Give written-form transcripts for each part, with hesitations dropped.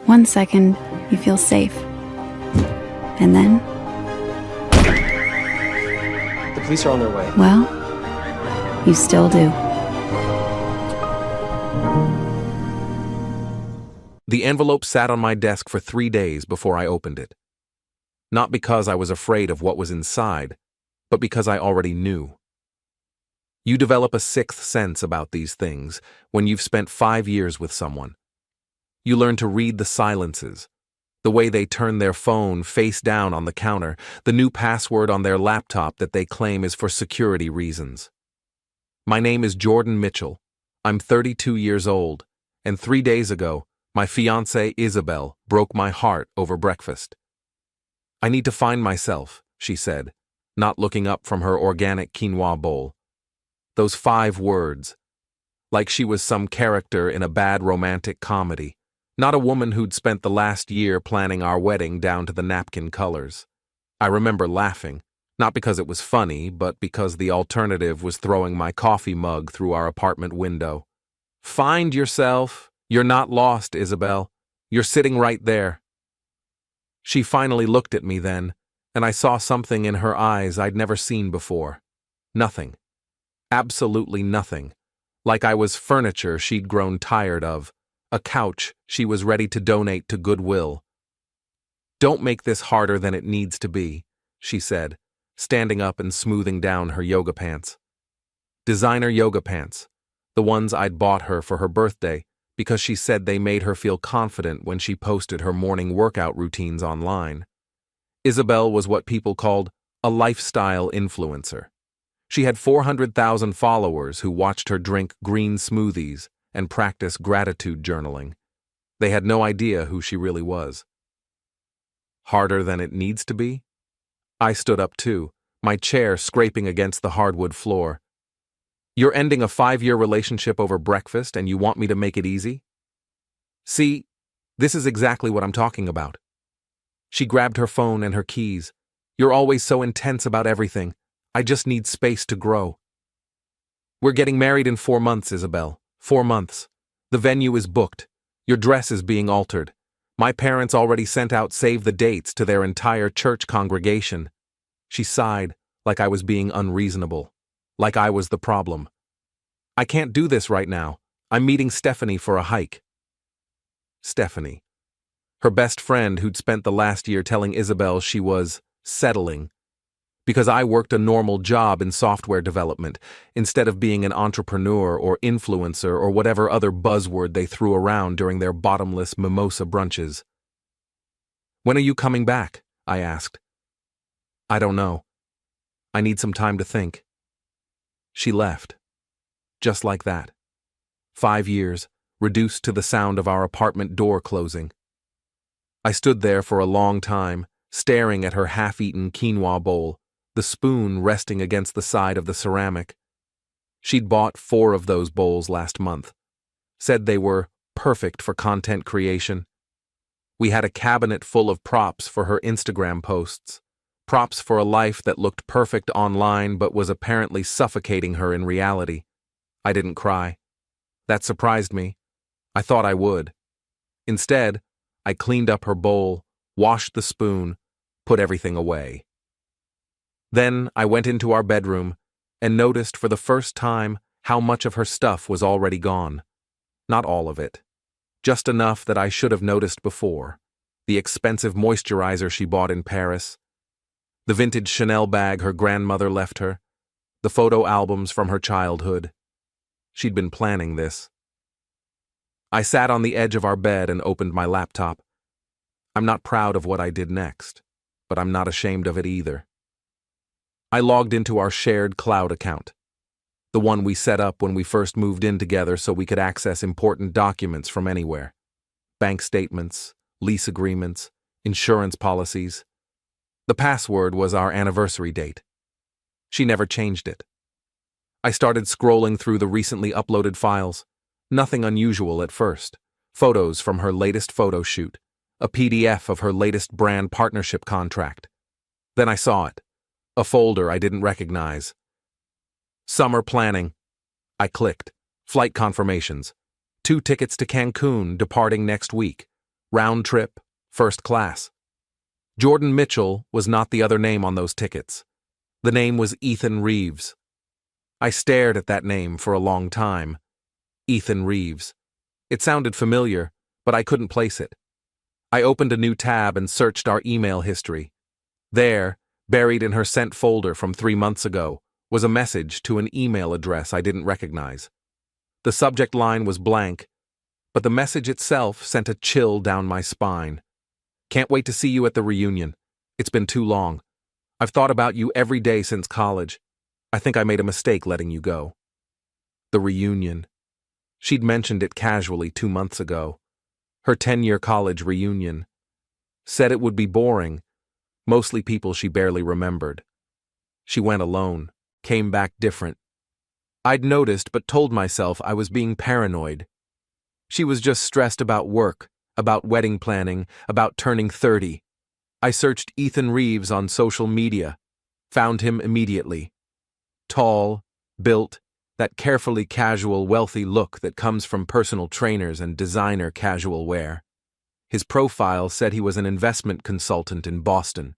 1 second, you feel safe. And then, The police are on their way. well, you still do. The envelope sat on my desk for 3 days before I opened it. Not because I was afraid of what was inside, but because I already knew. You develop a sixth sense about these things when you've spent 5 years with someone. You learn to read the silences, the way they turn their phone face down on the counter, the new password on their laptop that they claim is for security reasons. My name is Jordan Mitchell. I'm 32 years old, and 3 days ago, my fiancée Isabel broke my heart over breakfast. "I need to find myself," she said, not looking up from her organic quinoa bowl. Those 5 words, like she was some character in a bad romantic comedy, not a woman who'd spent the last year planning our wedding down to the napkin colors. I remember laughing, not because it was funny, but because the alternative was throwing my coffee mug through our apartment window. "Find yourself. You're not lost, Isabel. You're sitting right there." She finally looked at me then, and I saw something in her eyes I'd never seen before. Nothing. Absolutely nothing. Like I was furniture she'd grown tired of, a couch she was ready to donate to Goodwill. "Don't make this harder than it needs to be," she said, standing up and smoothing down her yoga pants. Designer yoga pants, the ones I'd bought her for her birthday, because she said they made her feel confident when she posted her morning workout routines online. Isabel was what people called a lifestyle influencer. She had 400,000 followers who watched her drink green smoothies and practice gratitude journaling. They had no idea who she really was. Harder than it needs to be? I stood up too, my chair scraping against the hardwood floor. "You're ending a 5-year relationship over breakfast and you want me to make it easy?" "See, this is exactly what I'm talking about." She grabbed her phone and her keys. "You're always so intense about everything. I just need space to grow." "We're getting married in 4 months, Isabel. 4 months. The venue is booked. Your dress is being altered. My parents already sent out save the dates to their entire church congregation." She sighed, like I was being unreasonable. Like I was the problem. "I can't do this right now. I'm meeting Stephanie for a hike." Stephanie. Her best friend who'd spent the last year telling Isabel she was settling because I worked a normal job in software development instead of being an entrepreneur or influencer or whatever other buzzword they threw around during their bottomless mimosa brunches. "When are you coming back?" I asked. "I don't know. I need some time to think." She left. Just like that. 5 years, reduced to the sound of our apartment door closing. I stood there for a long time, staring at her half-eaten quinoa bowl, the spoon resting against the side of the ceramic. She'd bought 4 of those bowls last month. Said they were perfect for content creation. We had a cabinet full of props for her Instagram posts. Props for a life that looked perfect online but was apparently suffocating her in reality. I didn't cry. That surprised me. I thought I would. Instead, I cleaned up her bowl, washed the spoon, put everything away. Then I went into our bedroom and noticed for the first time how much of her stuff was already gone. Not all of it. Just enough that I should have noticed before. The expensive moisturizer she bought in Paris, the vintage Chanel bag her grandmother left her, the photo albums from her childhood. She'd been planning this. I sat on the edge of our bed and opened my laptop. I'm not proud of what I did next, but I'm not ashamed of it either. I logged into our shared cloud account, the one we set up when we first moved in together so we could access important documents from anywhere. Bank statements, lease agreements, insurance policies. The password was our anniversary date. She never changed it. I started scrolling through the recently uploaded files. Nothing unusual at first. Photos from her latest photo shoot. A PDF of her latest brand partnership contract. Then I saw it. A folder I didn't recognize. Summer planning. I clicked. Flight confirmations. 2 tickets to Cancun, departing next week. Round trip, first class. Jordan Mitchell was not the other name on those tickets. The name was Ethan Reeves. I stared at that name for a long time. Ethan Reeves. It sounded familiar, but I couldn't place it. I opened a new tab and searched our email history. There, buried in her sent folder from 3 months ago, was a message to an email address I didn't recognize. The subject line was blank, but the message itself sent a chill down my spine. Can't wait to see you at the reunion. It's been too long. I've thought about you every day since college. I think I made a mistake letting you go. The reunion. She'd mentioned it casually 2 months ago. Her 10-year college reunion. Said it would be boring. Mostly people she barely remembered. She went alone. Came back different. I'd noticed but told myself I was being paranoid. She was just stressed about work, about wedding planning, about turning 30. I searched Ethan Reeves on social media. Found him immediately. Tall, built, that carefully casual, wealthy look that comes from personal trainers and designer casual wear. His profile said he was an investment consultant in Boston.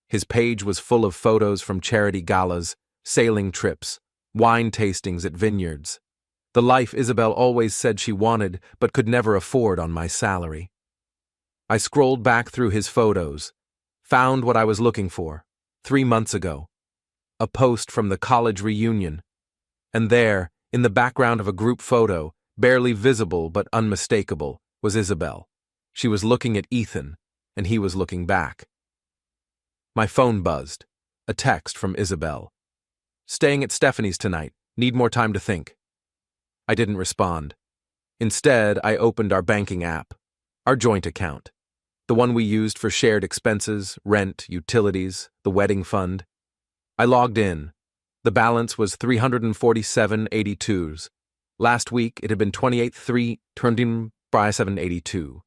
His page was full of photos from charity galas, sailing trips, wine tastings at vineyards. The life Isabel always said she wanted but could never afford on my salary. I scrolled back through his photos, found what I was looking for, 3 months ago. A post from the college reunion. And there, in the background of a group photo, barely visible but unmistakable, was Isabel. She was looking at Ethan, and he was looking back. My phone buzzed. A text from Isabel. Staying at Stephanie's tonight. Need more time to think. I didn't respond. Instead, I opened our banking app, our joint account, the one we used for shared expenses, rent, utilities, the wedding fund. I logged in. The balance was $347.82. Last week, it had been $28,327.82.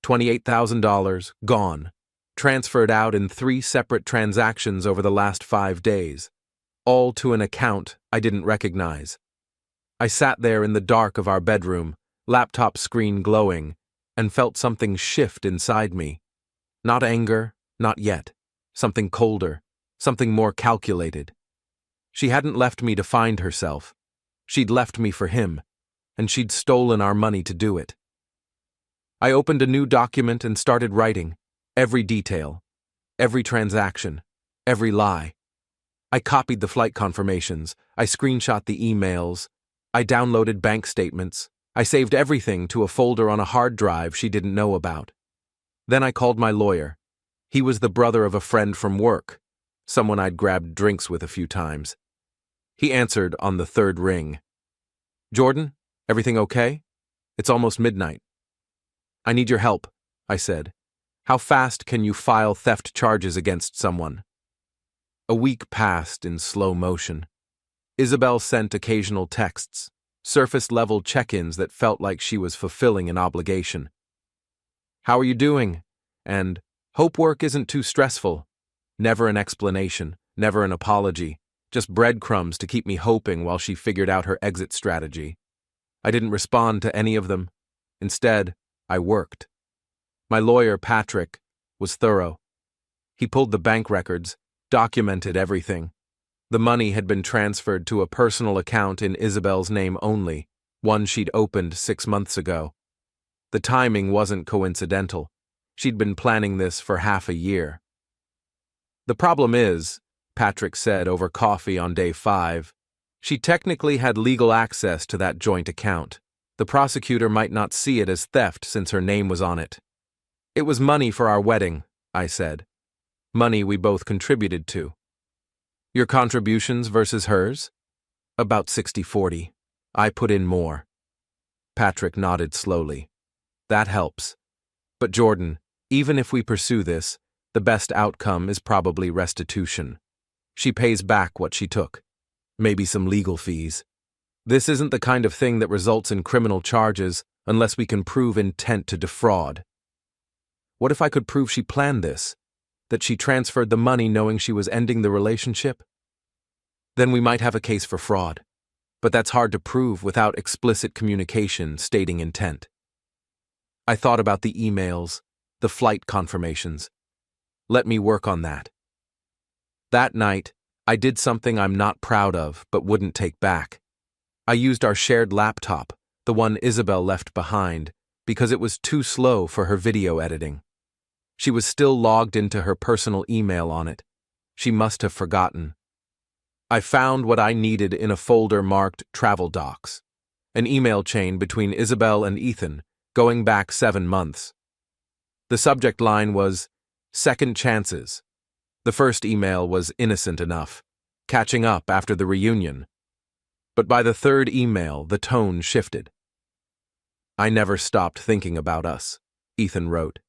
$28,000 gone, transferred out in 3 separate transactions over the last 5 days, all to an account I didn't recognize. I sat there in the dark of our bedroom, laptop screen glowing, and felt something shift inside me. Not anger, not yet. Something colder, something more calculated. She hadn't left me to find herself. She'd left me for him, and she'd stolen our money to do it. I opened a new document and started writing. Every detail, every transaction, every lie. I copied the flight confirmations. I screenshot the emails. I downloaded bank statements. I saved everything to a folder on a hard drive she didn't know about. Then I called my lawyer. He was the brother of a friend from work, someone I'd grabbed drinks with a few times. He answered on the 3rd ring. Jordan, everything okay? It's almost midnight. I need your help, I said. How fast can you file theft charges against someone? A week passed in slow motion. Isabel sent occasional texts, surface-level check-ins that felt like she was fulfilling an obligation. How are you doing? And, hope work isn't too stressful. Never an explanation, never an apology, just breadcrumbs to keep me hoping while she figured out her exit strategy. I didn't respond to any of them. Instead, I worked. My lawyer, Patrick, was thorough. He pulled the bank records, documented everything. The money had been transferred to a personal account in Isabel's name only, one she'd opened 6 months ago. The timing wasn't coincidental. She'd been planning this for half a year. The problem is, Patrick said over coffee on day 5, she technically had legal access to that joint account. The prosecutor might not see it as theft since her name was on it. It was money for our wedding, I said. Money we both contributed to. Your contributions versus hers? About 60-40. I put in more. Patrick nodded slowly. That helps. But Jordan, even if we pursue this, the best outcome is probably restitution. She pays back what she took. Maybe some legal fees. This isn't the kind of thing that results in criminal charges unless we can prove intent to defraud. What if I could prove she planned this? That she transferred the money knowing she was ending the relationship? Then we might have a case for fraud. But that's hard to prove without explicit communication stating intent. I thought about the emails, the flight confirmations. Let me work on that. That night, I did something I'm not proud of but wouldn't take back. I used our shared laptop, the one Isabel left behind, because it was too slow for her video editing. She was still logged into her personal email on it. She must have forgotten. I found what I needed in a folder marked Travel Docs, an email chain between Isabel and Ethan, going back 7 months. The subject line was, "Second Chances." The first email was innocent enough, catching up after the reunion. But by the third email, the tone shifted. "I never stopped thinking about us," Ethan wrote.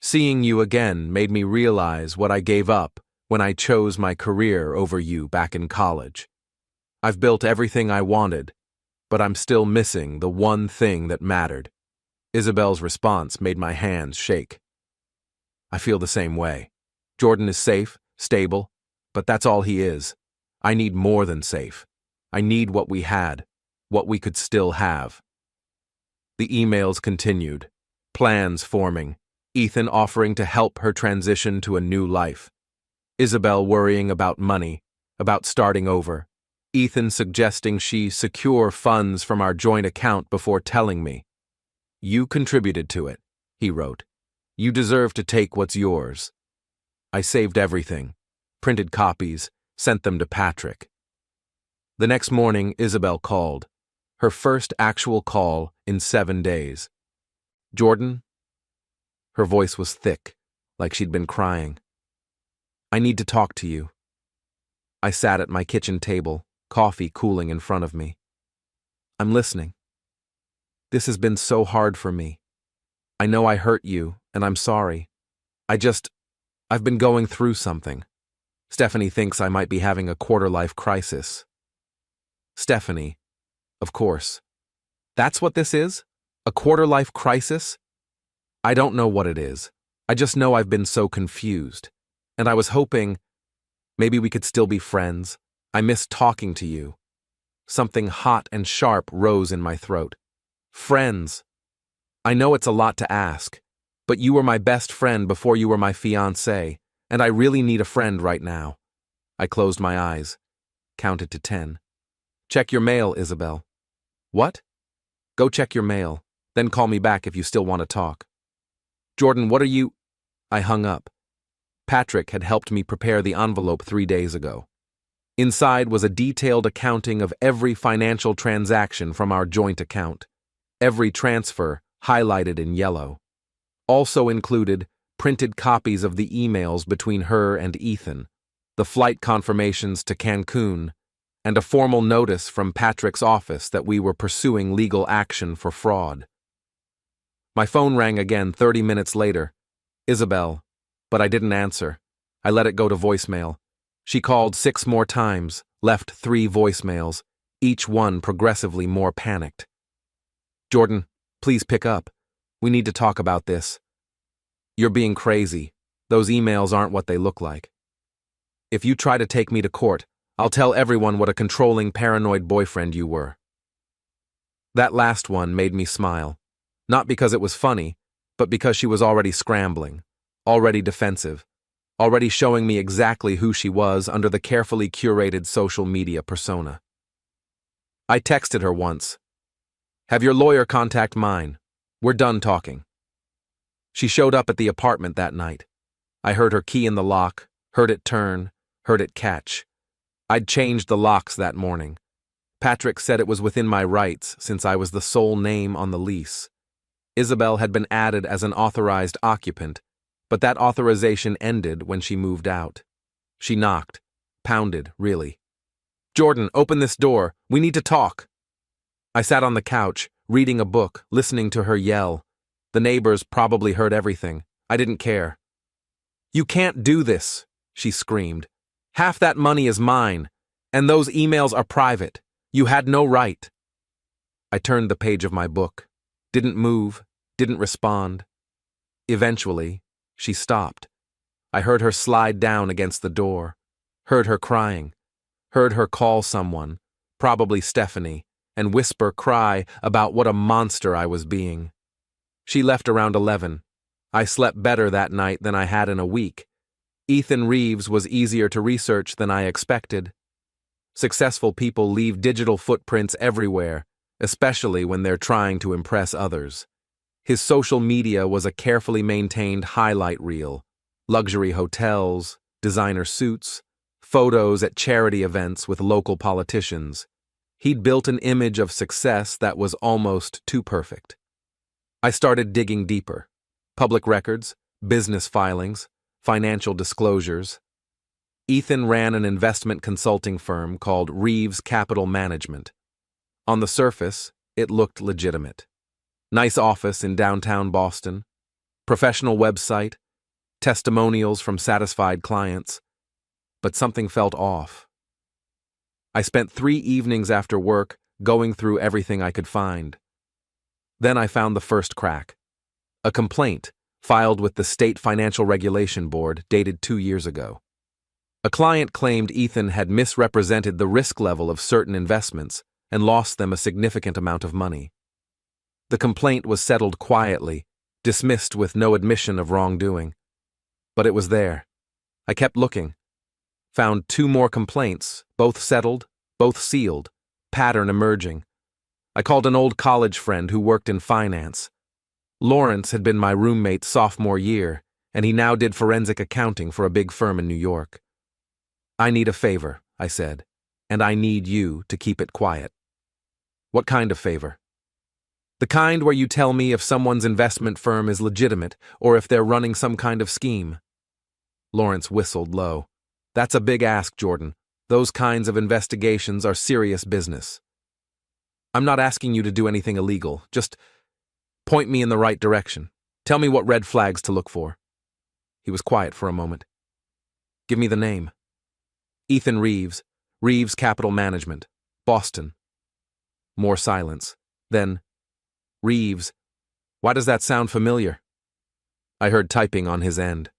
"Seeing you again made me realize what I gave up when I chose my career over you back in college. I've built everything I wanted, but I'm still missing the one thing that mattered." Isabel's response made my hands shake. "I feel the same way. Jordan is safe, stable, but that's all he is. I need more than safe. I need what we had, what we could still have." The emails continued, plans forming, Ethan offering to help her transition to a new life. Isabel worrying about money, about starting over. Ethan suggesting she secure funds from our joint account before telling me. "You contributed to it," he wrote. "You deserve to take what's yours." I saved everything, printed copies, sent them to Patrick. The next morning, Isabel called, her first actual call in 7 days. "Jordan?" Her voice was thick, like she'd been crying. "I need to talk to you." I sat at my kitchen table, coffee cooling in front of me. "I'm listening." "This has been so hard for me. I know I hurt you, and I'm sorry. I've been going through something. Stephanie thinks I might be having a quarter-life crisis." Stephanie, of course. That's what this is? A quarter-life crisis? I don't know what it is. I just know I've been so confused. And I was hoping maybe we could still be friends. I miss talking to you. Something hot and sharp rose in my throat. Friends. I know it's a lot to ask, but you were my best friend before you were my fiancée, and I really need a friend right now. I closed my eyes, counted to 10. "Check your mail, Isabel." "What?" "Go check your mail, then call me back if you still want to talk." "Jordan, what are you—" I hung up. Patrick had helped me prepare the envelope 3 days ago. Inside was a detailed accounting of every financial transaction from our joint account, every transfer highlighted in yellow. Also included printed copies of the emails between her and Ethan, the flight confirmations to Cancun, and a formal notice from Patrick's office that we were pursuing legal action for fraud. My phone rang again 30 minutes later. Isabel, but I didn't answer. I let it go to voicemail. She called 6 more times, left 3 voicemails, each one progressively more panicked. "Jordan, please pick up. We need to talk about this. You're being crazy. Those emails aren't what they look like. If you try to take me to court, I'll tell everyone what a controlling, paranoid boyfriend you were." That last one made me smile, not because it was funny, but because she was already scrambling, already defensive, already showing me exactly who she was under the carefully curated social media persona. I texted her once, "Have your lawyer contact mine. We're done talking." She showed up at the apartment that night. I heard her key in the lock, heard it turn, heard it catch. I'd changed the locks that morning. Patrick said it was within my rights since I was the sole name on the lease. Isabel had been added as an authorized occupant, but that authorization ended when she moved out. She knocked, pounded, really. "Jordan, open this door. We need to talk." I sat on the couch, reading a book, listening to her yell. The neighbors probably heard everything. I didn't care. "You can't do this," she screamed. "Half that money is mine, and those emails are private. You had no right." I turned the page of my book, didn't move, didn't respond. Eventually, she stopped. I heard her slide down against the door, heard her crying, heard her call someone, probably Stephanie, and whisper cry about what a monster I was being. She left around 11. I slept better that night than I had in a week. Ethan Reeves was easier to research than I expected. Successful people leave digital footprints everywhere, especially when they're trying to impress others. His social media was a carefully maintained highlight reel: luxury hotels, designer suits, photos at charity events with local politicians. He'd built an image of success that was almost too perfect. I started digging deeper. Public records, business filings, financial disclosures. Ethan ran an investment consulting firm called Reeves Capital Management. On the surface, it looked legitimate. Nice office in downtown Boston, professional website, testimonials from satisfied clients. But something felt off. I spent 3 evenings after work going through everything I could find. Then I found the first crack. A complaint filed with the State Financial Regulation Board dated 2 years ago. A client claimed Ethan had misrepresented the risk level of certain investments and lost them a significant amount of money. The complaint was settled quietly, dismissed with no admission of wrongdoing. But it was there. I kept looking. Found 2 more complaints, both settled, both sealed, pattern emerging. I called an old college friend who worked in finance. Lawrence had been my roommate sophomore year, and he now did forensic accounting for a big firm in New York. "I need a favor," I said, "and I need you to keep it quiet." "What kind of favor?" "The kind where you tell me if someone's investment firm is legitimate or if they're running some kind of scheme." Lawrence whistled low. "That's a big ask, Jordan. Those kinds of investigations are serious business." "I'm not asking you to do anything illegal. Just point me in the right direction. Tell me what red flags to look for." He was quiet for a moment. "Give me the name." "Ethan Reeves, Reeves Capital Management, Boston." More silence. Then, "Reeves, why does that sound familiar?" I heard typing on his end.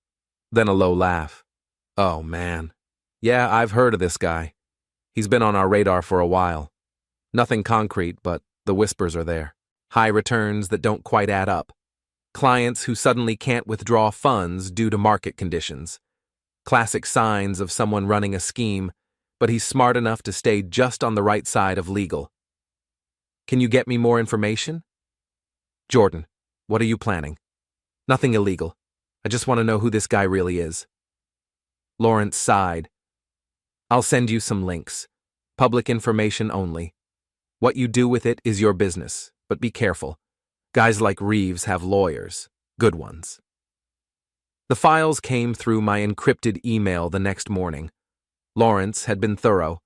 Then a low laugh. "Oh, man. Yeah, I've heard of this guy. He's been on our radar for a while. Nothing concrete, but the whispers are there. High returns that don't quite add up. Clients who suddenly can't withdraw funds due to market conditions. Classic signs of someone running a scheme, but he's smart enough to stay just on the right side of legal. Can you get me more information?" "Jordan, what are you planning?" "Nothing illegal. I just want to know who this guy really is." Lawrence sighed. "I'll send you some links. Public information only. What you do with it is your business, but be careful. Guys like Reeves have lawyers, good ones." The files came through my encrypted email the next morning. Lawrence had been thorough.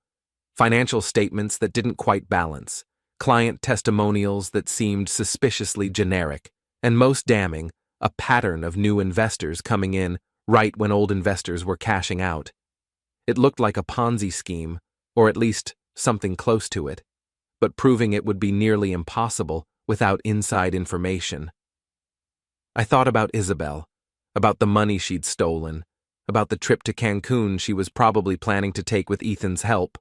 Financial statements that didn't quite balance, client testimonials that seemed suspiciously generic, and most damning, a pattern of new investors coming in right when old investors were cashing out. It looked like a Ponzi scheme, or at least something close to it, but proving it would be nearly impossible without inside information. I thought about Isabel, about the money she'd stolen, about the trip to Cancun she was probably planning to take with Ethan's help,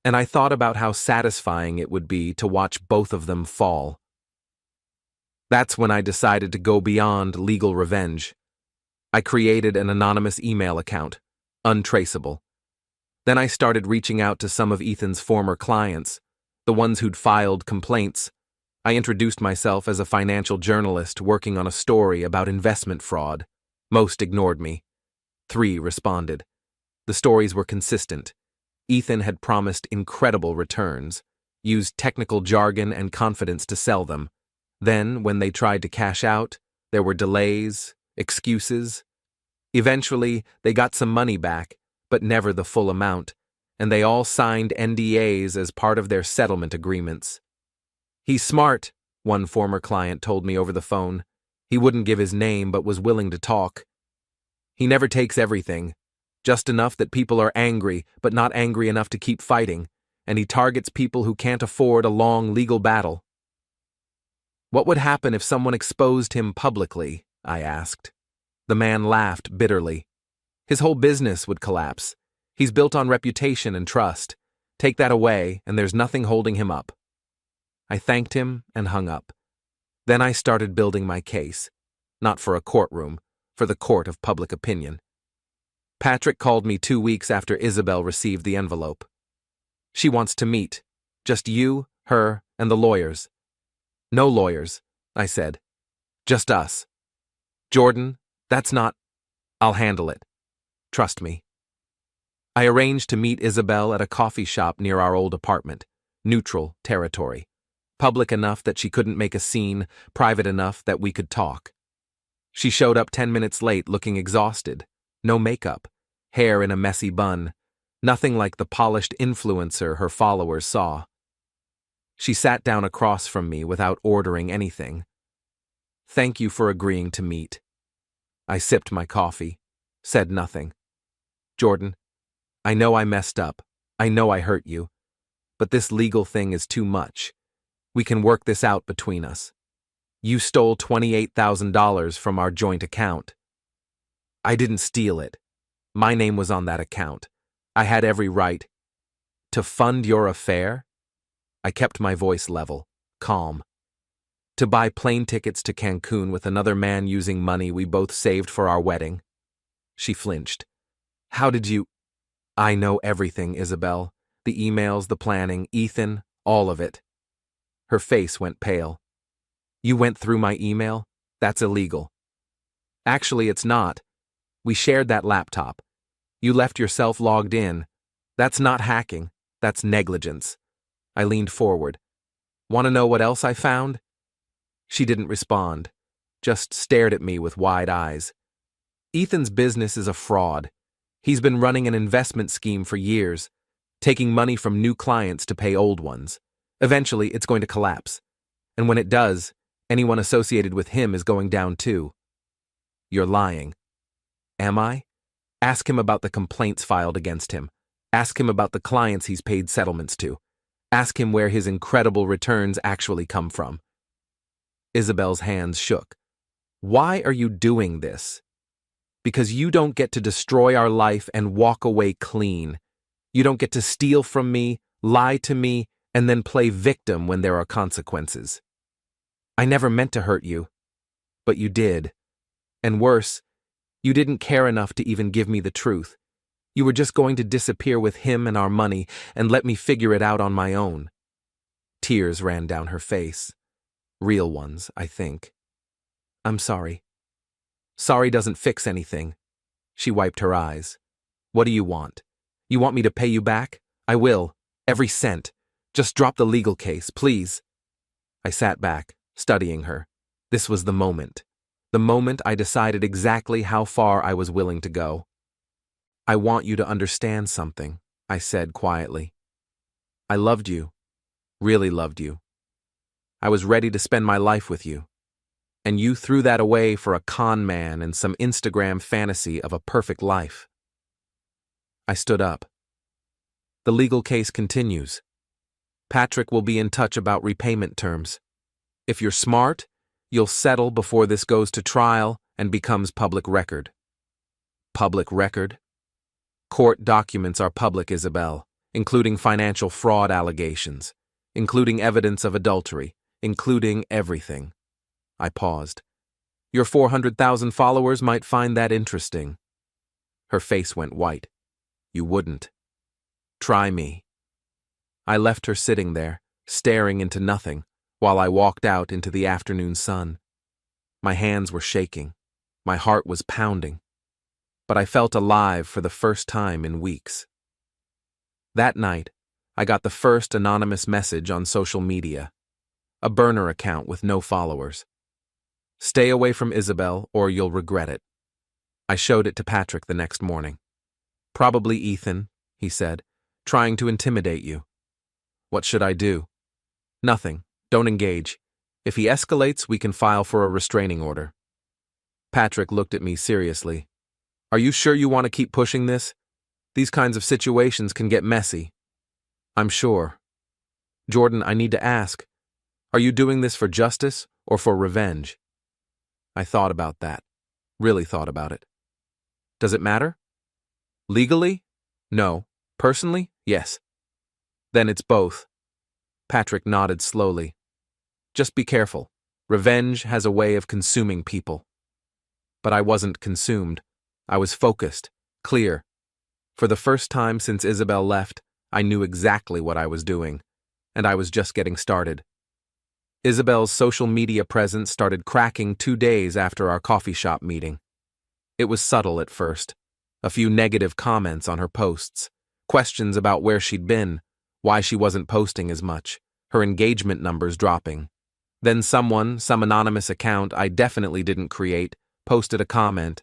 and I thought about how satisfying it would be to watch both of them fall. That's when I decided to go beyond legal revenge. I created an anonymous email account, untraceable. Then I started reaching out to some of Ethan's former clients, the ones who'd filed complaints. I introduced myself as a financial journalist working on a story about investment fraud. Most ignored me. 3 responded. The stories were consistent. Ethan had promised incredible returns, used technical jargon and confidence to sell them. Then, when they tried to cash out, there were delays, excuses. Eventually, they got some money back, but never the full amount, and they all signed NDAs as part of their settlement agreements. "He's smart," one former client told me over the phone. He wouldn't give his name but was willing to talk. "He never takes everything, just enough that people are angry, but not angry enough to keep fighting, and he targets people who can't afford a long legal battle." "What would happen if someone exposed him publicly?" I asked. The man laughed bitterly. "His whole business would collapse. He's built on reputation and trust. Take that away, and there's nothing holding him up." I thanked him and hung up. Then I started building my case. not for a courtroom, for the court of public opinion. Patrick called me 2 weeks after Isabel received the envelope. She wants to meet. Just you, her, and the lawyers. No lawyers, I said. Just us. Jordan, that's not... I'll handle it. Trust me. I arranged to meet Isabel at a coffee shop near our old apartment. Neutral territory. Public enough that she couldn't make a scene, private enough that we could talk. She showed up 10 minutes late looking exhausted. No makeup. Hair in a messy bun. Nothing like the polished influencer her followers saw. She sat down across from me without ordering anything. Thank you for agreeing to meet. I sipped my coffee, said nothing. Jordan, I know I messed up. I know I hurt you. But this legal thing is too much. We can work this out between us. You stole $28,000 from our joint account. I didn't steal it. My name was on that account. I had every right. To fund your affair? I kept my voice level, calm. To buy plane tickets to Cancun with another man using money we both saved for our wedding? She flinched. How did you... I know everything, Isabel. The emails, the planning, Ethan, all of it. Her face went pale. You went through my email? That's illegal. Actually, it's not. We shared that laptop. You left yourself logged in. That's not hacking. That's negligence. I leaned forward. Want to know what else I found? She didn't respond, just stared at me with wide eyes. Ethan's business is a fraud. He's been running an investment scheme for years, taking money from new clients to pay old ones. Eventually, it's going to collapse. And when it does, anyone associated with him is going down too. You're lying. Am I? Ask him about the complaints filed against him. Ask him about the clients he's paid settlements to. Ask him where his incredible returns actually come from. Isabel's hands shook. Why are you doing this? Because you don't get to destroy our life and walk away clean. You don't get to steal from me, lie to me, and then play victim when there are consequences. I never meant to hurt you, but you did. And worse, you didn't care enough to even give me the truth. You were just going to disappear with him and our money and let me figure it out on my own. Tears ran down her face. Real ones, I think. I'm sorry. Sorry doesn't fix anything. She wiped her eyes. What do you want? You want me to pay you back? I will. Every cent. Just drop the legal case, please. I sat back, studying her. This was the moment. The moment I decided exactly how far I was willing to go. I want you to understand something, I said quietly. I loved you. Really loved you. I was ready to spend my life with you. And you threw that away for a con man and some Instagram fantasy of a perfect life. I stood up. The legal case continues. Patrick will be in touch about repayment terms. If you're smart, you'll settle before this goes to trial and becomes public record. Public record? Court documents are public, Isabel, including financial fraud allegations, including evidence of adultery, including everything. I paused. Your 400,000 followers might find that interesting. Her face went white. You wouldn't. Try me. I left her sitting there, staring into nothing, while I walked out into the afternoon sun. My hands were shaking. My heart was pounding. But I felt alive for the first time in weeks. That night, I got the first anonymous message on social media. A burner account with no followers. Stay away from Isabel or you'll regret it. I showed it to Patrick the next morning. Probably Ethan, he said, trying to intimidate you. What should I do? Nothing. Don't engage. If he escalates, we can file for a restraining order. Patrick looked at me seriously. Are you sure you want to keep pushing this? These kinds of situations can get messy. I'm sure. Jordan, I need to ask. Are you doing this for justice or for revenge? I thought about that. Really thought about it. Does it matter? Legally? No. Personally? Yes. Then it's both. Patrick nodded slowly. Just be careful. Revenge has a way of consuming people. But I wasn't consumed. I was focused, clear. For the first time since Isabel left, I knew exactly what I was doing, and I was just getting started. Isabel's social media presence started cracking 2 days after our coffee shop meeting. It was subtle at first. A few negative comments on her posts, questions about where she'd been, why she wasn't posting as much, her engagement numbers dropping. Then some anonymous account I definitely didn't create, posted a comment.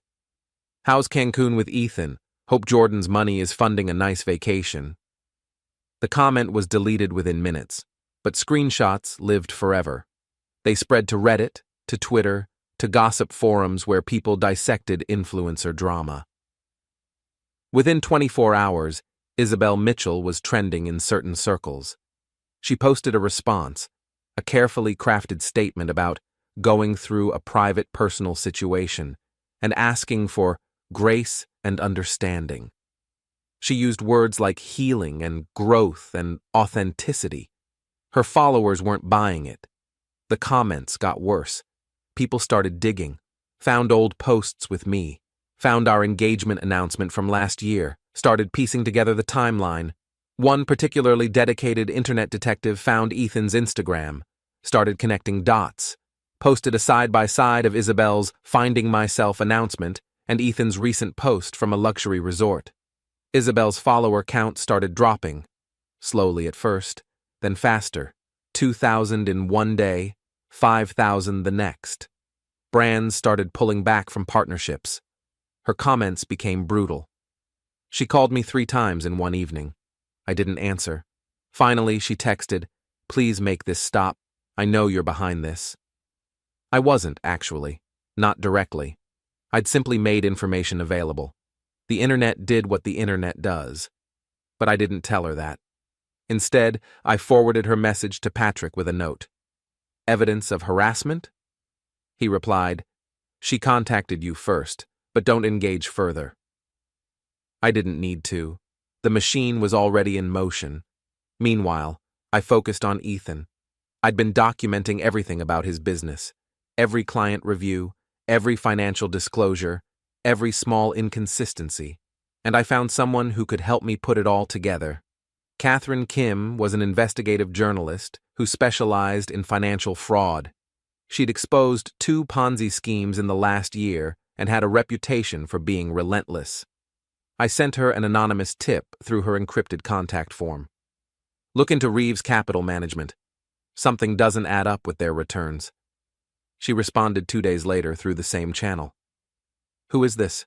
"How's Cancun with Ethan? Hope Jordan's money is funding a nice vacation." The comment was deleted within minutes, but screenshots lived forever. They spread to Reddit, to Twitter, to gossip forums where people dissected influencer drama. Within 24 hours, Isabel Mitchell was trending in certain circles. She posted a response, a carefully crafted statement about going through a private personal situation and asking for grace and understanding. She used words like healing and growth and authenticity. Her followers weren't buying it. The comments got worse. People started digging, found old posts with me, found our engagement announcement from last year, started piecing together the timeline. One particularly dedicated internet detective found Ethan's Instagram, started connecting dots, posted a side-by-side of Isabel's Finding Myself announcement and Ethan's recent post from a luxury resort. Isabel's follower count started dropping, slowly at first, then faster, 2,000 in one day, 5,000 the next. Brands started pulling back from partnerships. Her comments became brutal. She called me 3 times in one evening. I didn't answer. Finally, she texted, "Please make this stop. I know you're behind this." I wasn't, actually. Not directly. I'd simply made information available. The internet did what the internet does. But I didn't tell her that. Instead, I forwarded her message to Patrick with a note. "Evidence of harassment?" He replied, "She contacted you first, but don't engage further." I didn't need to. The machine was already in motion. Meanwhile, I focused on Ethan. I'd been documenting everything about his business. Every client review, every financial disclosure, every small inconsistency. And I found someone who could help me put it all together. Catherine Kim was an investigative journalist who specialized in financial fraud. She'd exposed 2 Ponzi schemes in the last year and had a reputation for being relentless. I sent her an anonymous tip through her encrypted contact form. "Look into Reeves Capital Management. Something doesn't add up with their returns." She responded 2 days later through the same channel. "Who is this?"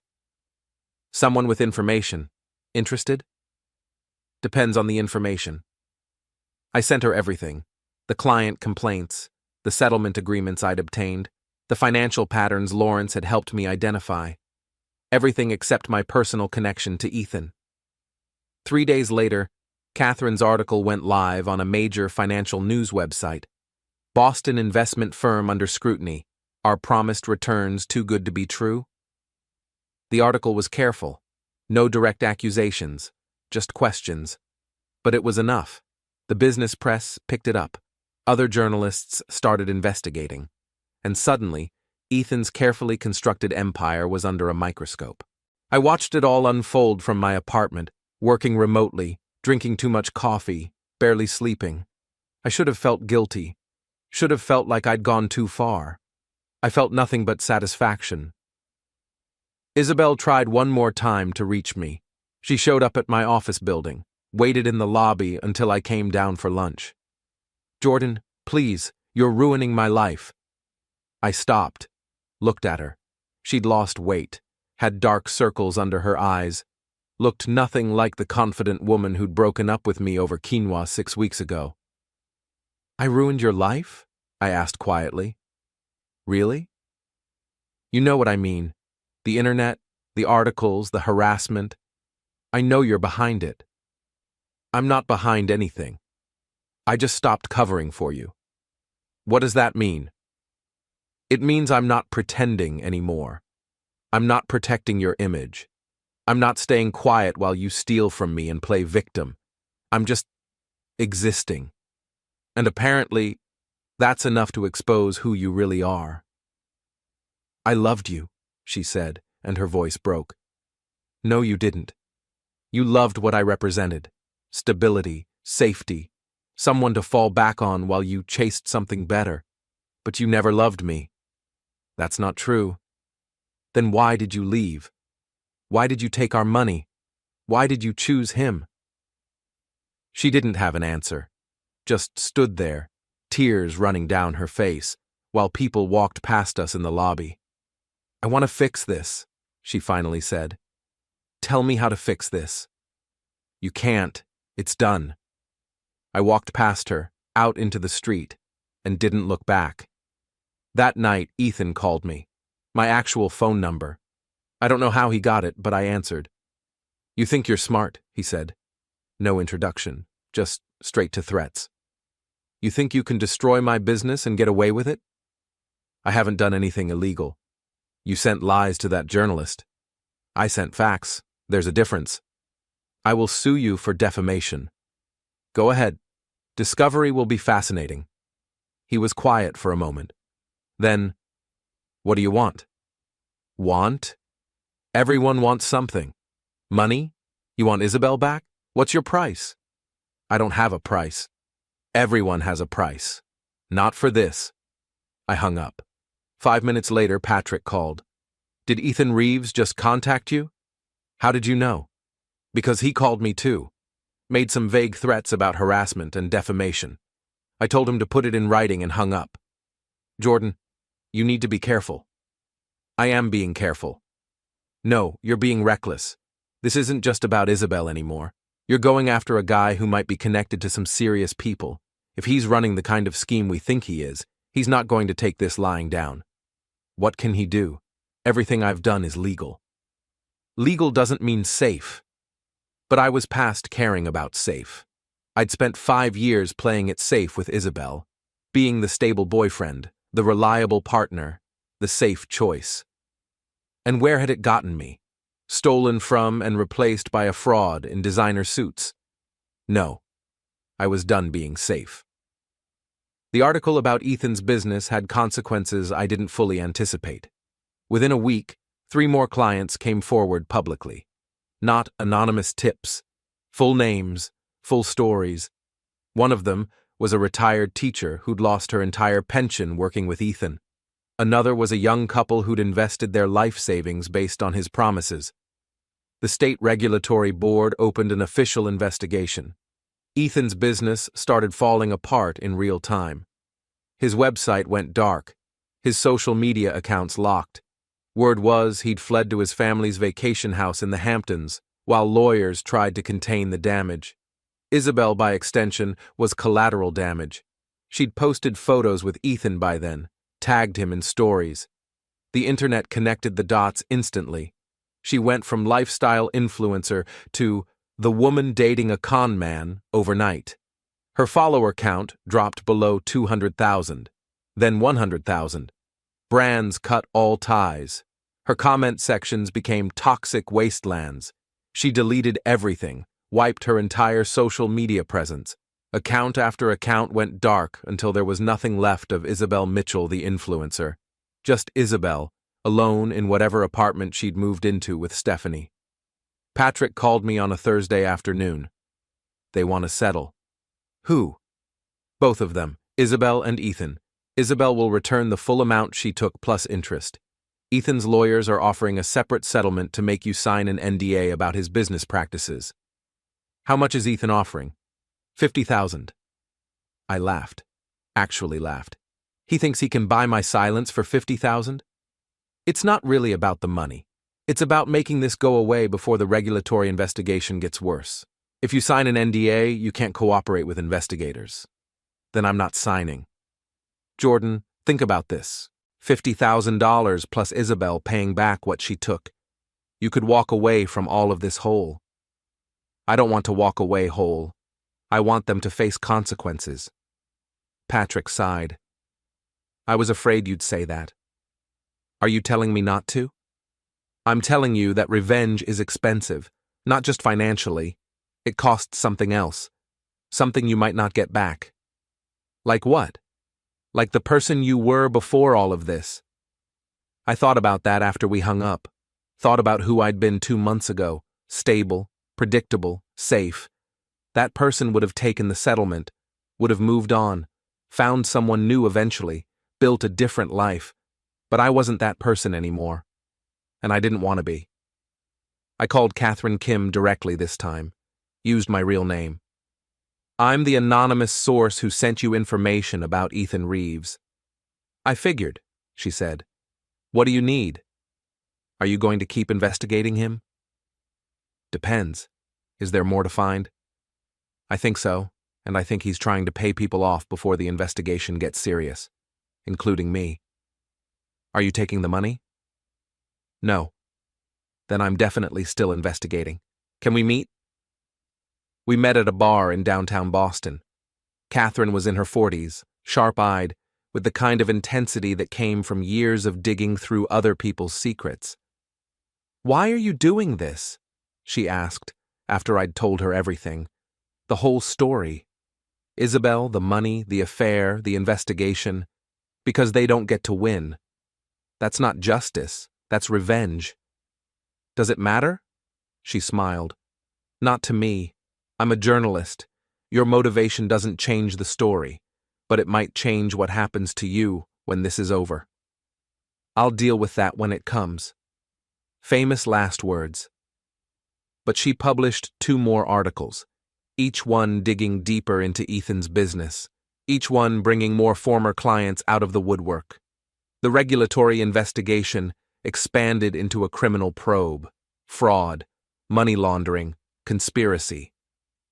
"Someone with information. Interested?" "Depends on the information." I sent her everything. The client complaints, the settlement agreements I'd obtained, the financial patterns Lawrence had helped me identify. Everything except my personal connection to Ethan. 3 days later, Catherine's article went live on a major financial news website. Boston investment firm under scrutiny. Are promised returns too good to be true? The article was careful. No direct accusations, just questions. But it was enough. The business press picked it up. Other journalists started investigating. And suddenly, Ethan's carefully constructed empire was under a microscope. I watched it all unfold from my apartment, working remotely, drinking too much coffee, barely sleeping. I should have felt guilty. Should have felt like I'd gone too far. I felt nothing but satisfaction. Isabel tried one more time to reach me. She showed up at my office building, waited in the lobby until I came down for lunch. "Jordan, please, you're ruining my life." I stopped, looked at her. She'd lost weight, had dark circles under her eyes, looked nothing like the confident woman who'd broken up with me over quinoa 6 weeks ago. "I ruined your life?" I asked quietly. "Really?" "You know what I mean. The internet, the articles, the harassment. I know you're behind it." "I'm not behind anything. I just stopped covering for you." "What does that mean?" "It means I'm not pretending anymore. I'm not protecting your image. I'm not staying quiet while you steal from me and play victim. I'm just existing. And apparently, that's enough to expose who you really are." "I loved you. she said, and her voice broke. No, you didn't. You loved what I represented. Stability, safety, someone to fall back on while you chased something better. But you never loved me. That's not true. Then why did you leave? Why did you take our money? Why did you choose him? She didn't have an answer, just stood there, tears running down her face, while people walked past us in the lobby. I want to fix this, she finally said. Tell me how to fix this. You can't. It's done. I walked past her, out into the street, and didn't look back. That night, Ethan called me. My actual phone number. I don't know how he got it, but I answered. You think you're smart, he said. No introduction, just straight to threats. You think you can destroy my business and get away with it? I haven't done anything illegal. You sent lies to that journalist. I sent facts. There's a difference. I will sue you for defamation. Go ahead. Discovery will be fascinating. He was quiet for a moment. Then, what do you want? Want? Everyone wants something. Money? You want Isabel back? What's your price? I don't have a price. Everyone has a price. Not for this. I hung up. 5 minutes later, Patrick called. Did Ethan Reeves just contact you? How did you know? Because he called me too. Made some vague threats about harassment and defamation. I told him to put it in writing and hung up. Jordan, you need to be careful. I am being careful. No, you're being reckless. This isn't just about Isabel anymore. You're going after a guy who might be connected to some serious people. If he's running the kind of scheme we think he is, he's not going to take this lying down. What can he do? Everything I've done is legal. Legal doesn't mean safe. But I was past caring about safe. I'd spent 5 years playing it safe with Isabel, being the stable boyfriend, the reliable partner, the safe choice. And where had it gotten me? Stolen from and replaced by a fraud in designer suits? No, I was done being safe. The article about Ethan's business had consequences I didn't fully anticipate. Within a week, 3 more clients came forward publicly. Not anonymous tips. Full names, full stories. One of them was a retired teacher who'd lost her entire pension working with Ethan. Another was a young couple who'd invested their life savings based on his promises. The state regulatory board opened an official investigation. Ethan's business started falling apart in real time. His website went dark. His social media accounts locked. Word was he'd fled to his family's vacation house in the Hamptons, while lawyers tried to contain the damage. Isabel, by extension, was collateral damage. She'd posted photos with Ethan by then, tagged him in stories. The internet connected the dots instantly. She went from lifestyle influencer to the woman dating a con man overnight. Her follower count dropped below 200,000, then 100,000. Brands cut all ties. Her comment sections became toxic wastelands. She deleted everything, wiped her entire social media presence. Account after account went dark until there was nothing left of Isabel Mitchell, the influencer. Just Isabel, alone in whatever apartment she'd moved into with Stephanie. Patrick called me on a Thursday afternoon. They want to settle. Who? Both of them, Isabel and Ethan. Isabel will return the full amount she took plus interest. Ethan's lawyers are offering a separate settlement to make you sign an NDA about his business practices. How much is Ethan offering? 50,000. I laughed. Actually laughed. He thinks he can buy my silence for 50,000? It's not really about the money. It's about making this go away before the regulatory investigation gets worse. If you sign an NDA, you can't cooperate with investigators. Then I'm not signing. Jordan, think about this. $50,000 plus Isabel paying back what she took. You could walk away from all of this whole. I don't want to walk away whole. I want them to face consequences. Patrick sighed. I was afraid you'd say that. Are you telling me not to? I'm telling you that revenge is expensive, not just financially. It costs something else. Something you might not get back. Like what? Like the person you were before all of this. I thought about that after we hung up. Thought about who I'd been 2 months ago. Stable, predictable, safe. That person would have taken the settlement, would have moved on, found someone new eventually, built a different life. But I wasn't that person anymore. And I didn't want to be. I called Catherine Kim directly this time. Used my real name. I'm the anonymous source who sent you information about Ethan Reeves. I figured, she said. What do you need? Are you going to keep investigating him? Depends. Is there more to find? I think so, and I think he's trying to pay people off before the investigation gets serious, including me. Are you taking the money? No. Then I'm definitely still investigating. Can we meet? We met at a bar in downtown Boston. Catherine was in her 40s, sharp-eyed, with the kind of intensity that came from years of digging through other people's secrets. Why are you doing this? She asked, after I'd told her everything. The whole story. Isabel, the money, the affair, the investigation. Because they don't get to win. That's not justice, that's revenge. Does it matter? She smiled. Not to me. I'm a journalist. Your motivation doesn't change the story, but it might change what happens to you when this is over. I'll deal with that when it comes. Famous last words. But she published 2 more articles, each one digging deeper into Ethan's business, each one bringing more former clients out of the woodwork. The regulatory investigation expanded into a criminal probe, fraud, money laundering, conspiracy.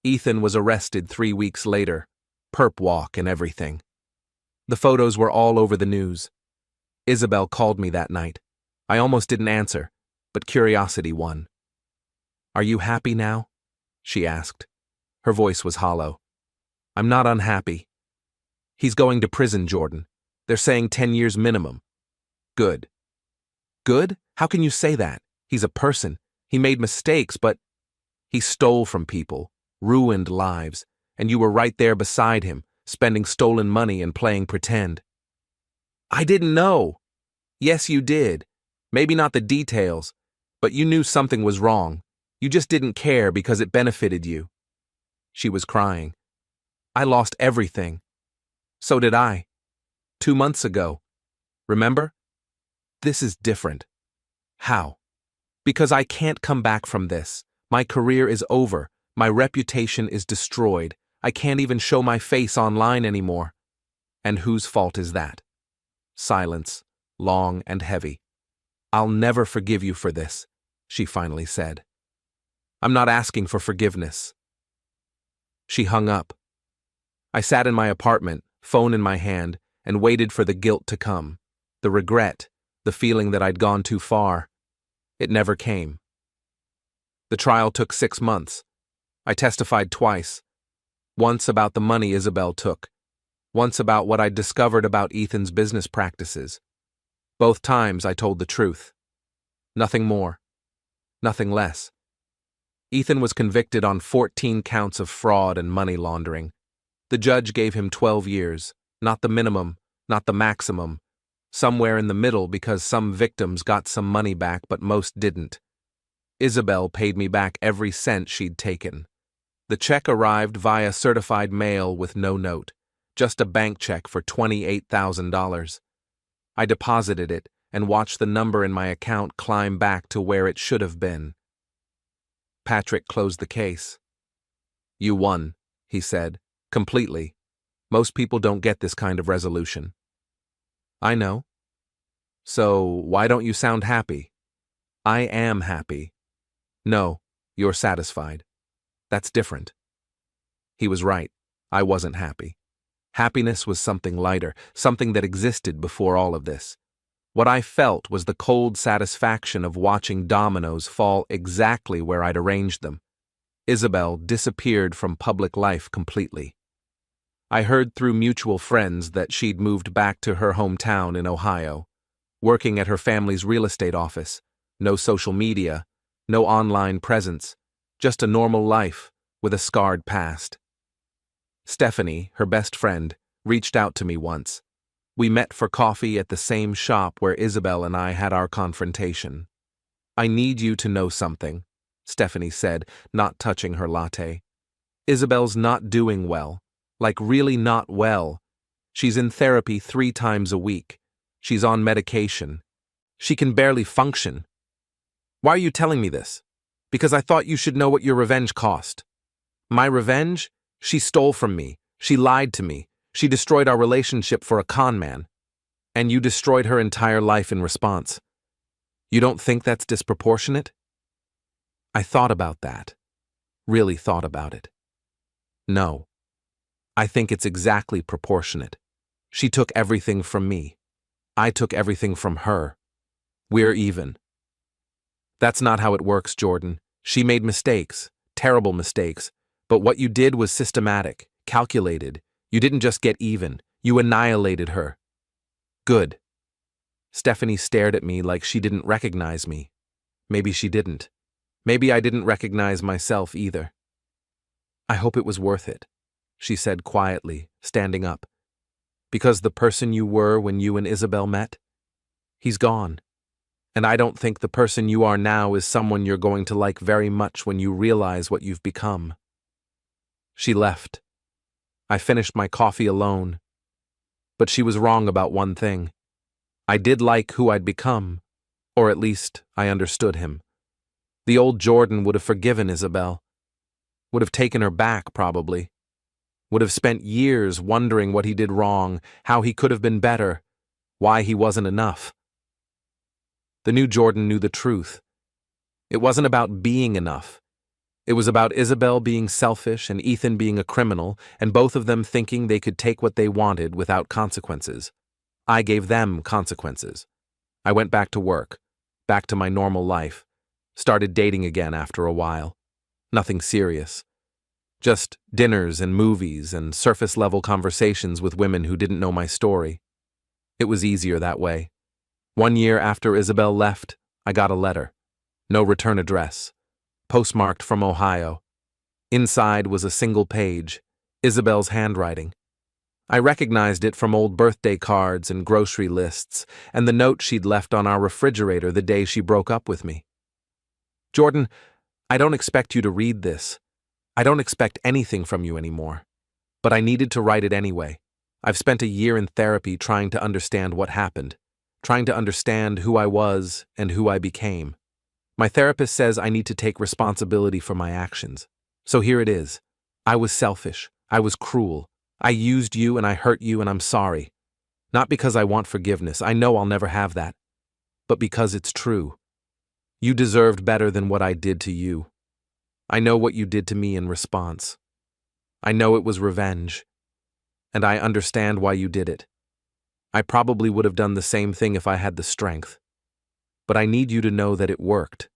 Ethan was arrested 3 weeks later, perp walk and everything. The photos were all over the news. Isabel called me that night. I almost didn't answer, but curiosity won. Are you happy now? She asked. Her voice was hollow. I'm not unhappy. He's going to prison, Jordan. They're saying 10 years minimum. Good. Good? How can you say that? He's a person. He made mistakes, but he stole from people, ruined lives, and you were right there beside him, spending stolen money and playing pretend. I didn't know. Yes, you did. Maybe not the details, but you knew something was wrong. You just didn't care because it benefited you. She was crying. I lost everything. So did I. 2 months ago. Remember? This is different. How? Because I can't come back from this. My career is over. My reputation is destroyed. I can't even show my face online anymore. And whose fault is that? Silence, long and heavy. I'll never forgive you for this, she finally said. I'm not asking for forgiveness. She hung up. I sat in my apartment, phone in my hand, and waited for the guilt to come, the regret, the feeling that I'd gone too far. It never came. The trial took 6 months. I testified twice. Once about the money Isabel took. Once about what I'd discovered about Ethan's business practices. Both times I told the truth. Nothing more. Nothing less. Ethan was convicted on 14 counts of fraud and money laundering. The judge gave him 12 years, not the minimum, not the maximum, somewhere in the middle because some victims got some money back but most didn't. Isabel paid me back every cent she'd taken. The check arrived via certified mail with no note, just a bank check for $28,000. I deposited it and watched the number in my account climb back to where it should have been. Patrick closed the case. You won, he said, completely. Most people don't get this kind of resolution. I know. So why don't you sound happy? I am happy. No, you're satisfied. That's different. He was right. I wasn't happy. Happiness was something lighter, something that existed before all of this. What I felt was the cold satisfaction of watching dominoes fall exactly where I'd arranged them. Isabel disappeared from public life completely. I heard through mutual friends that she'd moved back to her hometown in Ohio, working at her family's real estate office. No social media, no online presence, just a normal life with a scarred past. Stephanie, her best friend, reached out to me once. We met for coffee at the same shop where Isabel and I had our confrontation. "I need you to know something," Stephanie said, not touching her latte. "Isabel's not doing well. Like really not well. She's in therapy 3 times a week. She's on medication. She can barely function." "Why are you telling me this?" "Because I thought you should know what your revenge cost." "My revenge? She stole from me. She lied to me. She destroyed our relationship for a con man. And you destroyed her entire life in response. You don't think that's disproportionate?" I thought about that. Really thought about it. No. I think it's exactly proportionate. She took everything from me. I took everything from her. We're even. That's not how it works, Jordan. She made mistakes, terrible mistakes, but what you did was systematic, calculated. You didn't just get even, you annihilated her. Good. Stephanie stared at me like she didn't recognize me. Maybe she didn't. Maybe I didn't recognize myself either. "I hope it was worth it," she said quietly, standing up. "Because the person you were when you and Isabel met, he's gone. And I don't think the person you are now is someone you're going to like very much when you realize what you've become." She left. I finished my coffee alone. But she was wrong about one thing. I did like who I'd become, or at least I understood him. The old Jordan would have forgiven Isabel. Would have taken her back, probably. Would have spent years wondering what he did wrong, how he could have been better, why he wasn't enough. The new Jordan knew the truth. It wasn't about being enough. It was about Isabel being selfish and Ethan being a criminal, and both of them thinking they could take what they wanted without consequences. I gave them consequences. I went back to work, back to my normal life, started dating again after a while. Nothing serious. Just dinners and movies and surface-level conversations with women who didn't know my story. It was easier that way. 1 year after Isabel left, I got a letter. No return address. Postmarked from Ohio. Inside was a single page, Isabel's handwriting. I recognized it from old birthday cards and grocery lists, and the note she'd left on our refrigerator the day she broke up with me. "Jordan, I don't expect you to read this. I don't expect anything from you anymore. But I needed to write it anyway. I've spent a year in therapy trying to understand what happened, trying to understand who I was and who I became. My therapist says I need to take responsibility for my actions. So here it is. I was selfish. I was cruel. I used you and I hurt you, and I'm sorry. Not because I want forgiveness. I know I'll never have that. But because it's true. You deserved better than what I did to you. I know what you did to me in response. I know it was revenge. And I understand why you did it. I probably would have done the same thing if I had the strength. But I need you to know that it worked.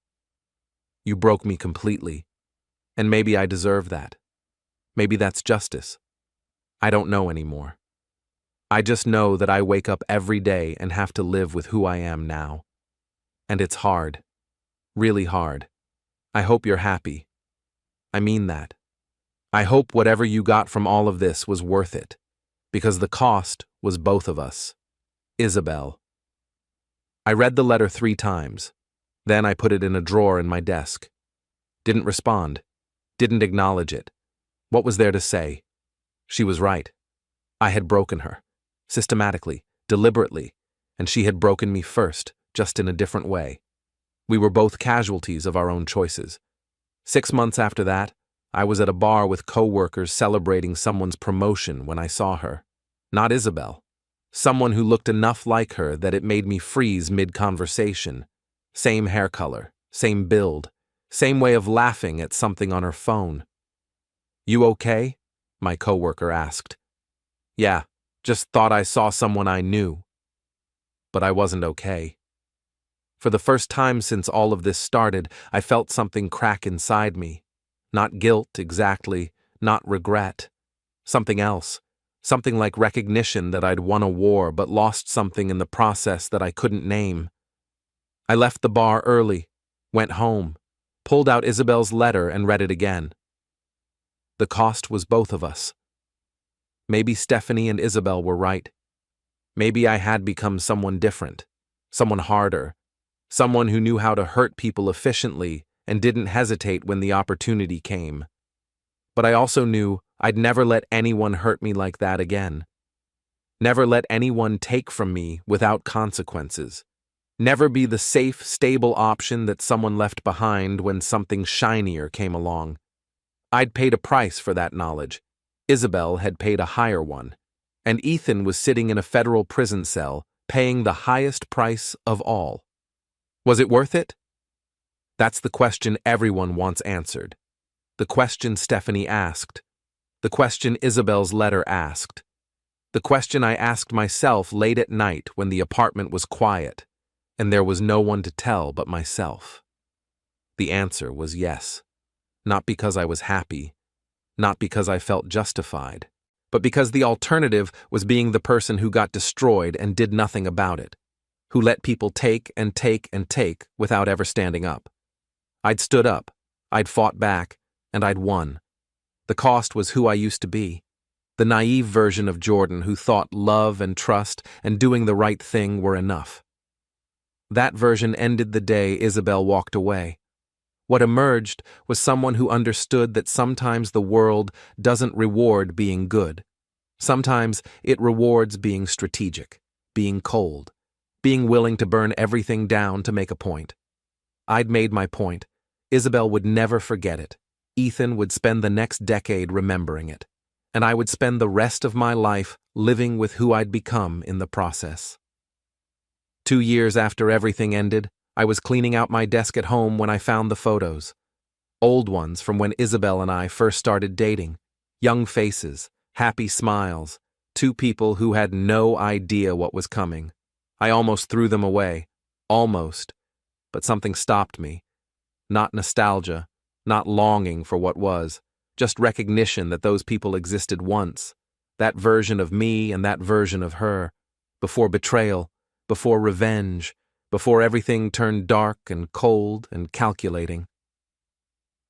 You broke me completely. And maybe I deserve that. Maybe that's justice. I don't know anymore. I just know that I wake up every day and have to live with who I am now. And it's hard. Really hard. I hope you're happy. I mean that. I hope whatever you got from all of this was worth it. Because the cost was both of us. Isabel. I read the letter 3 times. Then I put it in a drawer in my desk. Didn't respond. Didn't acknowledge it. What was there to say? She was right. I had broken her. Systematically, deliberately, and she had broken me first, just in a different way. We were both casualties of our own choices. 6 months after that, I was at a bar with co-workers celebrating someone's promotion when I saw her. Not Isabel. Someone who looked enough like her that it made me freeze mid-conversation. Same hair color, same build, same way of laughing at something on her phone. "You okay?" my coworker asked. "Yeah, just thought I saw someone I knew." But I wasn't okay. For the first time since all of this started, I felt something crack inside me. Not guilt, exactly, not regret. Something else. Something like recognition that I'd won a war but lost something in the process that I couldn't name. I left the bar early, went home, pulled out Isabel's letter and read it again. The cost was both of us. Maybe Stephanie and Isabel were right. Maybe I had become someone different, someone harder, someone who knew how to hurt people efficiently and didn't hesitate when the opportunity came. But I also knew I'd never let anyone hurt me like that again. Never let anyone take from me without consequences. Never be the safe, stable option that someone left behind when something shinier came along. I'd paid a price for that knowledge. Isabel had paid a higher one. And Ethan was sitting in a federal prison cell, paying the highest price of all. Was it worth it? That's the question everyone wants answered. The question Stephanie asked. The question Isabel's letter asked. The question I asked myself late at night when the apartment was quiet, and there was no one to tell but myself. The answer was yes. Not because I was happy, not because I felt justified, but because the alternative was being the person who got destroyed and did nothing about it, who let people take and take and take without ever standing up. I'd stood up, I'd fought back, and I'd won. The cost was who I used to be, the naive version of Jordan who thought love and trust and doing the right thing were enough. That version ended the day Isabel walked away. What emerged was someone who understood that sometimes the world doesn't reward being good. Sometimes it rewards being strategic, being cold, being willing to burn everything down to make a point. I'd made my point. Isabel would never forget it. Ethan would spend the next decade remembering it. And I would spend the rest of my life living with who I'd become in the process. 2 years after everything ended, I was cleaning out my desk at home when I found the photos. Old ones from when Isabel and I first started dating. Young faces, happy smiles, two people who had no idea what was coming. I almost threw them away. Almost. But something stopped me. Not nostalgia, not longing for what was, just recognition that those people existed once. That version of me and that version of her. Before betrayal, before revenge, before everything turned dark and cold and calculating.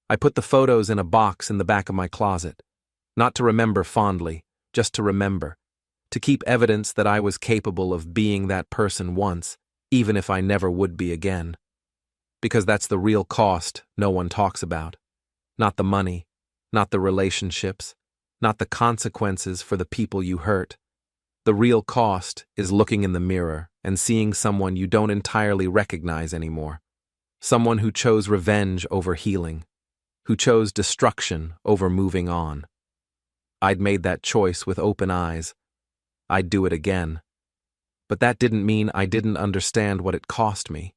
I put the photos in a box in the back of my closet, not to remember fondly, just to remember, to keep evidence that I was capable of being that person once, even if I never would be again. Because that's the real cost no one talks about. Not the money, not the relationships, not the consequences for the people you hurt. The real cost is looking in the mirror and seeing someone you don't entirely recognize anymore. Someone who chose revenge over healing, who chose destruction over moving on. I'd made that choice with open eyes. I'd do it again. But that didn't mean I didn't understand what it cost me.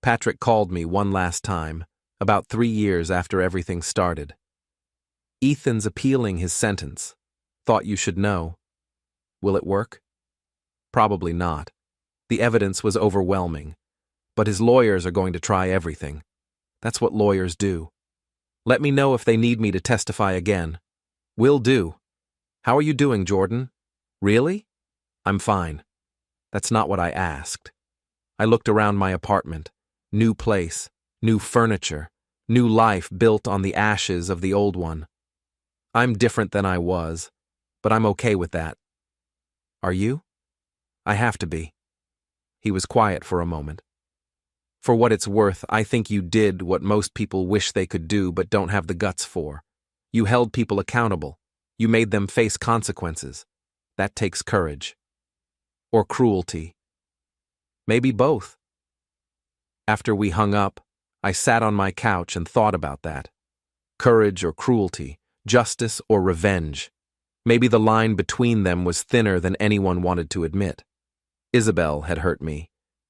Patrick called me one last time, about 3 years after everything started. Ethan's appealing his sentence. Thought you should know. Will it work? Probably not. The evidence was overwhelming. But his lawyers are going to try everything. That's what lawyers do. Let me know if they need me to testify again. Will do. How are you doing, Jordan? Really? I'm fine. That's not what I asked. I looked around my apartment. New place, new furniture, new life built on the ashes of the old one. I'm different than I was, but I'm okay with that. Are you? I have to be. He was quiet for a moment. For what it's worth, I think you did what most people wish they could do but don't have the guts for. You held people accountable. You made them face consequences. That takes courage. Or cruelty. Maybe both. After we hung up, I sat on my couch and thought about that. Courage or cruelty, justice or revenge. Maybe the line between them was thinner than anyone wanted to admit. Isabel had hurt me.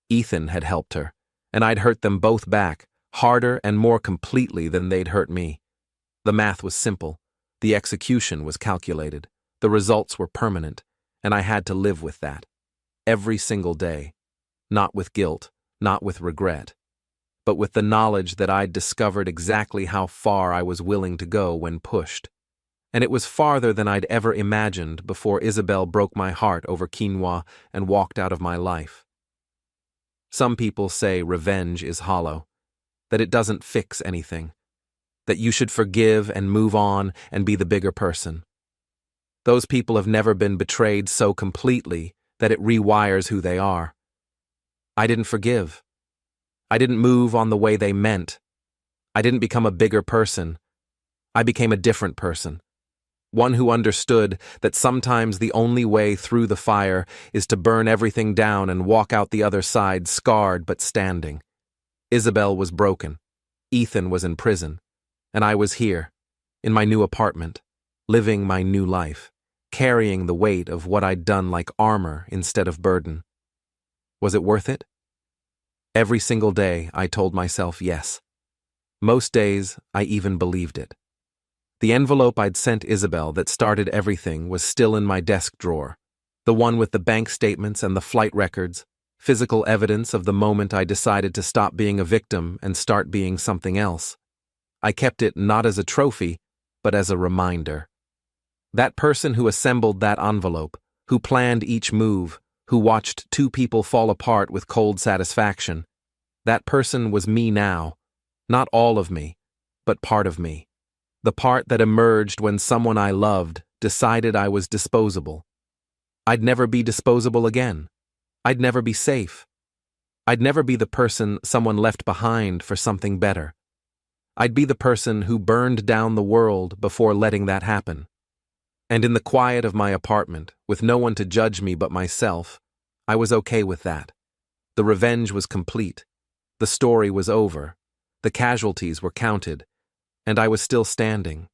Ethan had helped her. And I'd hurt them both back, harder and more completely than they'd hurt me. The math was simple. The execution was calculated. The results were permanent. And I had to live with that. Every single day. Not with guilt, not with regret, but with the knowledge that I'd discovered exactly how far I was willing to go when pushed. And it was farther than I'd ever imagined before Isabel broke my heart over quinoa and walked out of my life. Some people say revenge is hollow, that it doesn't fix anything, that you should forgive and move on and be the bigger person. Those people have never been betrayed so completely that it rewires who they are. I didn't forgive. I didn't move on the way they meant. I didn't become a bigger person. I became a different person. One who understood that sometimes the only way through the fire is to burn everything down and walk out the other side scarred but standing. Isabel was broken. Ethan was in prison. And I was here, in my new apartment, living my new life, carrying the weight of what I'd done like armor instead of burden. Was it worth it? Every single day I told myself yes. Most days I even believed it. The envelope I'd sent Isabel that started everything was still in my desk drawer, the one with the bank statements and the flight records, physical evidence of the moment I decided to stop being a victim and start being something else. I kept it not as a trophy, but as a reminder. That person who assembled that envelope, who planned each move, who watched two people fall apart with cold satisfaction, that person was me now, not all of me, but part of me. The part that emerged when someone I loved decided I was disposable. I'd never be disposable again. I'd never be safe. I'd never be the person someone left behind for something better. I'd be the person who burned down the world before letting that happen. And in the quiet of my apartment, with no one to judge me but myself, I was okay with that. The revenge was complete. The story was over. The casualties were counted. And I was still standing,